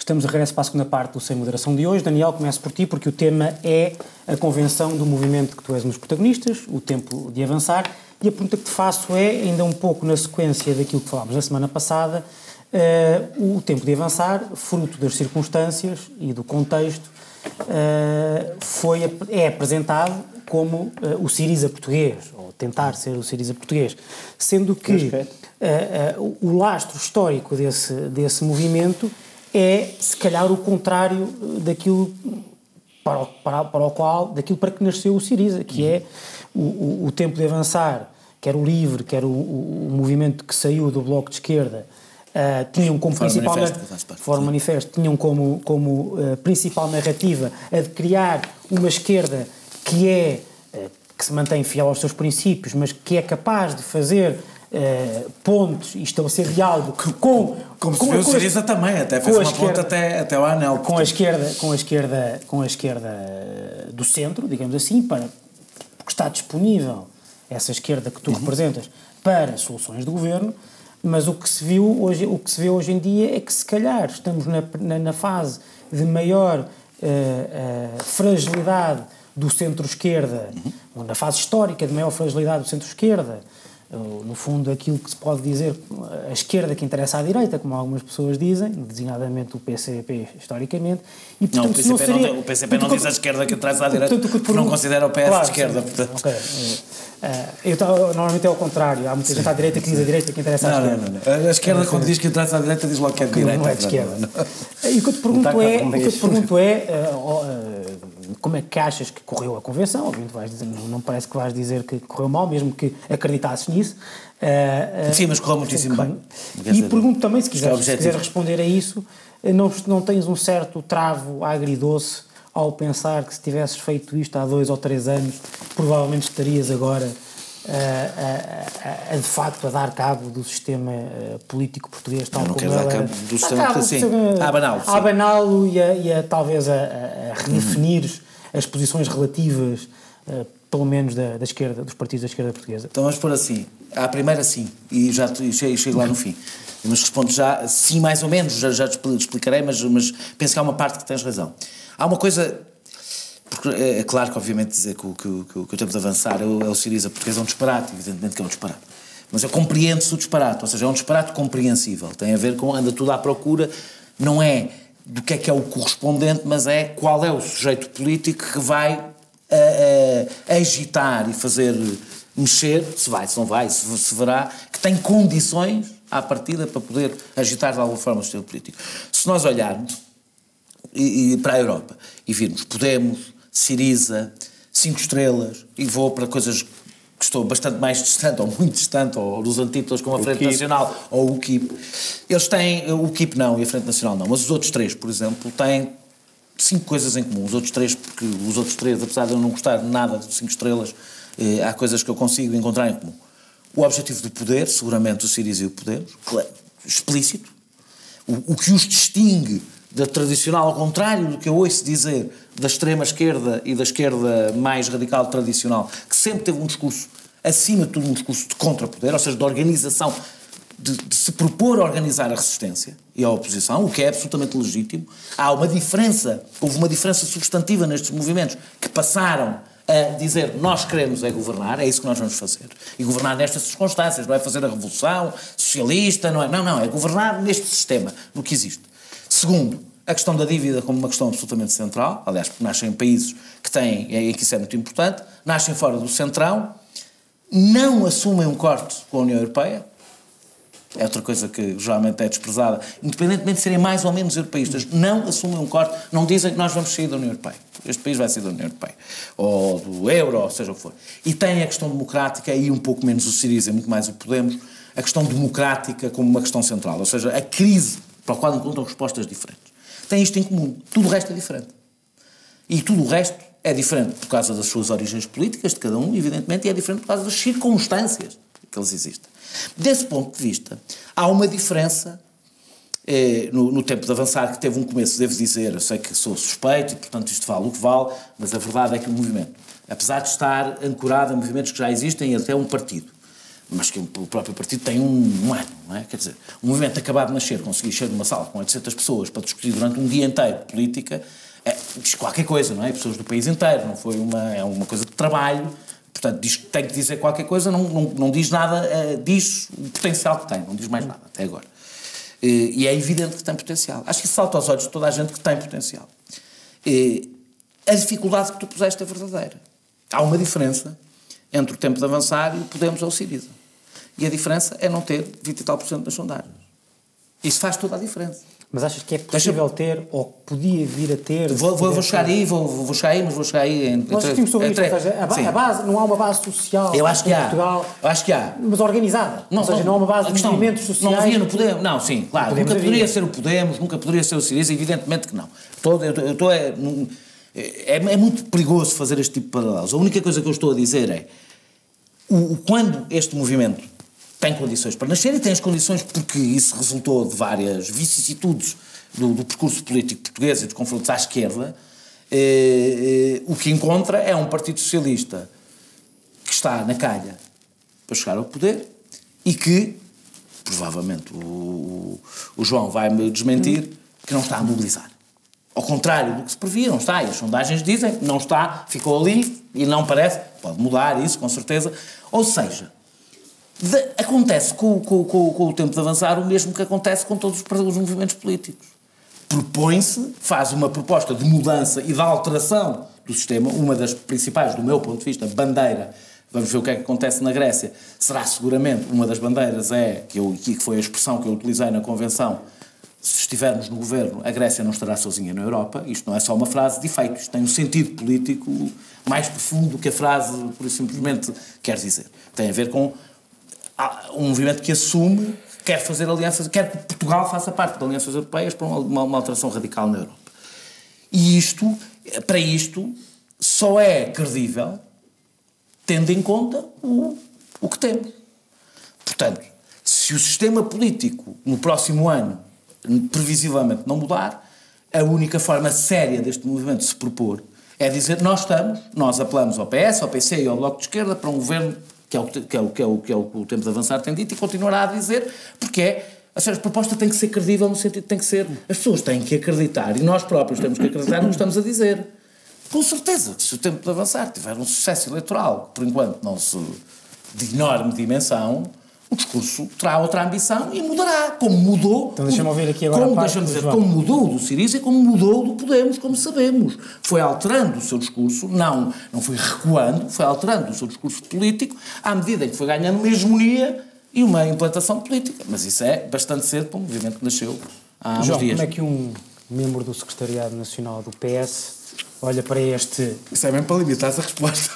Estamos de regresso para a segunda parte do Sem Moderação de hoje. Daniel, começo por ti, porque o tema é a convenção do movimento que tu és um dos protagonistas, o tempo de avançar, e a pergunta que te faço é, ainda um pouco na sequência daquilo que falámos na semana passada, o tempo de avançar, fruto das circunstâncias e do contexto, é apresentado como o Syriza português, ou tentar ser o Syriza português, sendo que o lastro histórico desse movimento é, se calhar, o contrário daquilo para que nasceu o Syriza, que é o tempo de avançar, quer o LIVRE, quer o movimento que saiu do Bloco de Esquerda, tinham como principal tinham como principal narrativa a de criar uma esquerda que se mantém fiel aos seus princípios, mas que é capaz de fazer pontos e estabelecer diálogo como se viu o Syriza também, até fez uma ponte até ao anel. Com a esquerda do centro, digamos assim, porque está disponível essa esquerda que tu representas para soluções de governo, mas o que se vê hoje em dia é que, se calhar, estamos na fase de maior fragilidade do centro-esquerda, ou na fase histórica de maior fragilidade do centro-esquerda, no fundo aquilo que se pode dizer a esquerda que interessa à direita, como algumas pessoas dizem, designadamente o PCP historicamente, e portanto o PCP não diz a esquerda que interessa à direita, porque não considera o PS de esquerda, portanto. Okay. Normalmente é ao contrário, há muita gente à direita que diz a direita que interessa à esquerda. Não. A esquerda quando diz que interessa à direita diz logo que é de direita. Não é de esquerda. E o que eu te pergunto é como é que achas que correu a convenção? Obviamente vais dizer, não parece que vais dizer que correu mal, mesmo que acreditasses nisso. Sim, mas correu muitíssimo bem. E pergunto também, se quiseres responder a isso, não tens um certo travo agridoce ao pensar que se tivesses feito isto há 2 ou 3 anos, provavelmente estarias agora de facto a dar cabo do sistema político português, tal como ele era. Do sistema a abaná-lo e talvez a redefinir as posições relativas, pelo menos da esquerda, dos partidos da esquerda portuguesa. Então vamos pôr assim, à primeira sim, e já chego lá no fim. Mas respondo já, sim, mais ou menos, já te explicarei, mas penso que há uma parte que tens razão. Há uma coisa, porque é claro que obviamente dizer que o tempo de avançar é o Syriza português é um disparate, evidentemente que é um disparate. Mas compreende-se o disparate, ou seja, é um disparate compreensível, tem a ver com, anda tudo à procura, não é do que é o correspondente, mas é qual é o sujeito político que vai agitar e fazer mexer, se não vai, se verá, que tem condições à partida para poder agitar de alguma forma o sistema político. Se nós olharmos e para a Europa e virmos Podemos, Syriza, 5 estrelas, e vou para coisas que estou bastante mais distante, ou muito distante, ou dos antípodas como a Frente Nacional ou o UKIP, eles têm, o UKIP não e a Frente Nacional não, mas os outros 3, por exemplo, têm 5 coisas em comum. Os outros 3, apesar de eu não gostar nada de 5 estrelas, há coisas que eu consigo encontrar em comum. O objetivo do poder, seguramente o Syriza e o Podemos, claro, explícito. O que os distingue da tradicional, ao contrário do que eu ouço dizer da extrema-esquerda e da esquerda mais radical tradicional, que sempre teve um discurso, acima de tudo um discurso de contra-poder, ou seja, de organização, de se propor a organizar a resistência e a oposição, o que é absolutamente legítimo. Houve uma diferença substantiva nestes movimentos que passaram a dizer nós queremos é governar, é isso que nós vamos fazer. E governar nestas circunstâncias, não é fazer a revolução socialista, não, é governar neste sistema, no que existe. Segundo, a questão da dívida como uma questão absolutamente central, aliás, porque nascem em países em que isso é muito importante, nascem fora do centrão, não assumem um corte com a União Europeia, é outra coisa que geralmente é desprezada, independentemente de serem mais ou menos europeístas, não assumem um corte, não dizem que nós vamos sair da União Europeia. Este país vai sair da União Europeia, ou do euro, ou seja o que for. E tem a questão democrática, e um pouco menos o Syriza, muito mais o Podemos, a questão democrática como uma questão central, ou seja, a crise para a qual encontram respostas diferentes. Tem isto em comum, tudo o resto é diferente. E tudo o resto é diferente por causa das suas origens políticas de cada um, evidentemente, e é diferente por causa das circunstâncias que eles existem. Desse ponto de vista, há uma diferença no tempo de avançar, que teve um começo, devo dizer, eu sei que sou suspeito e, portanto, isto vale o que vale, mas a verdade é que o movimento, apesar de estar ancorado a movimentos que já existem e até um partido, mas que o próprio partido tem um ano, não é? Quer dizer, um movimento acabado de nascer, conseguir encher uma sala com 800 pessoas para discutir durante um dia inteiro política, diz qualquer coisa, não é? Pessoas do país inteiro, não foi uma coisa de trabalho, portanto, diz que tem que dizer qualquer coisa, não diz nada, diz o potencial que tem, não diz mais nada, até agora. E é evidente que tem potencial. Acho que isso salta aos olhos de toda a gente que tem potencial. A dificuldade que tu puseste é verdadeira. Há uma diferença entre o Tempo de Avançar e o Podemos ou o Syriza. E a diferença é não ter 20 e tal % nas sondagens. Isso faz toda a diferença. Mas achas que é possível ter, ou podia vir a ter... Vou chegar aí, vou chegar aí, mas vou chegar aí... Nós discutimos sobre isto, ou seja, a base, não há uma base social eu acho que em há. Portugal... Eu acho que há. Mas organizada. Ou seja, não há uma base de movimentos sociais... Não havia no Podemos, não, sim, claro. Nunca poderia ser o Podemos, nunca poderia ser o Syriza, evidentemente que não. É muito perigoso fazer este tipo de paralelos. A única coisa que eu estou a dizer é... Quando este movimento tem condições para nascer, e tem as condições porque isso resultou de várias vicissitudes do percurso político português e dos confrontos à esquerda, o que encontra é um Partido Socialista que está na calha para chegar ao poder e que, provavelmente o João vai-me desmentir, que não está a mobilizar. Ao contrário do que se previa, não está, e as sondagens dizem, não está, ficou ali e não parece, pode mudar isso, com certeza. Ou seja, acontece com o Tempo de Avançar o mesmo que acontece com todos os movimentos políticos. Propõe-se, faz uma proposta de mudança e de alteração do sistema, uma das principais, do meu ponto de vista, bandeira. Vamos ver o que é que acontece na Grécia. Será seguramente, uma das bandeiras que foi a expressão que eu utilizei na Convenção, se estivermos no governo, a Grécia não estará sozinha na Europa. Isto não é só uma frase de efeito, isto tem um sentido político mais profundo do que a frase, por simplesmente, quer dizer. Tem a ver com um movimento que assume, quer fazer alianças, quer que Portugal faça parte de alianças europeias para uma alteração radical na Europa. E para isto, só é credível tendo em conta o que temos. Portanto, se o sistema político no próximo ano previsivelmente não mudar, a única forma séria deste movimento se propor é dizer nós apelamos ao PS, ao PC e ao Bloco de Esquerda para um governo que é o que o Tempo de Avançar tem dito e continuará a dizer, porque a proposta tem que ser credível no sentido de tem que ser, as pessoas têm que acreditar e nós próprios temos que acreditar no que estamos a dizer. Com certeza que se o Tempo de Avançar tiver um sucesso eleitoral, por enquanto não de enorme dimensão, o discurso terá outra ambição e mudará, como mudou... Então deixa-me ouvir aqui agora como mudou do Syriza e como mudou do Podemos, como sabemos. Foi alterando o seu discurso, não foi recuando, foi alterando o seu discurso político à medida que foi ganhando uma hegemonia e uma implantação política. Mas isso é bastante cedo para um movimento que nasceu há uns dias. Como é que um membro do Secretariado Nacional do PS olha para este... Isso é mesmo para limitar essa resposta.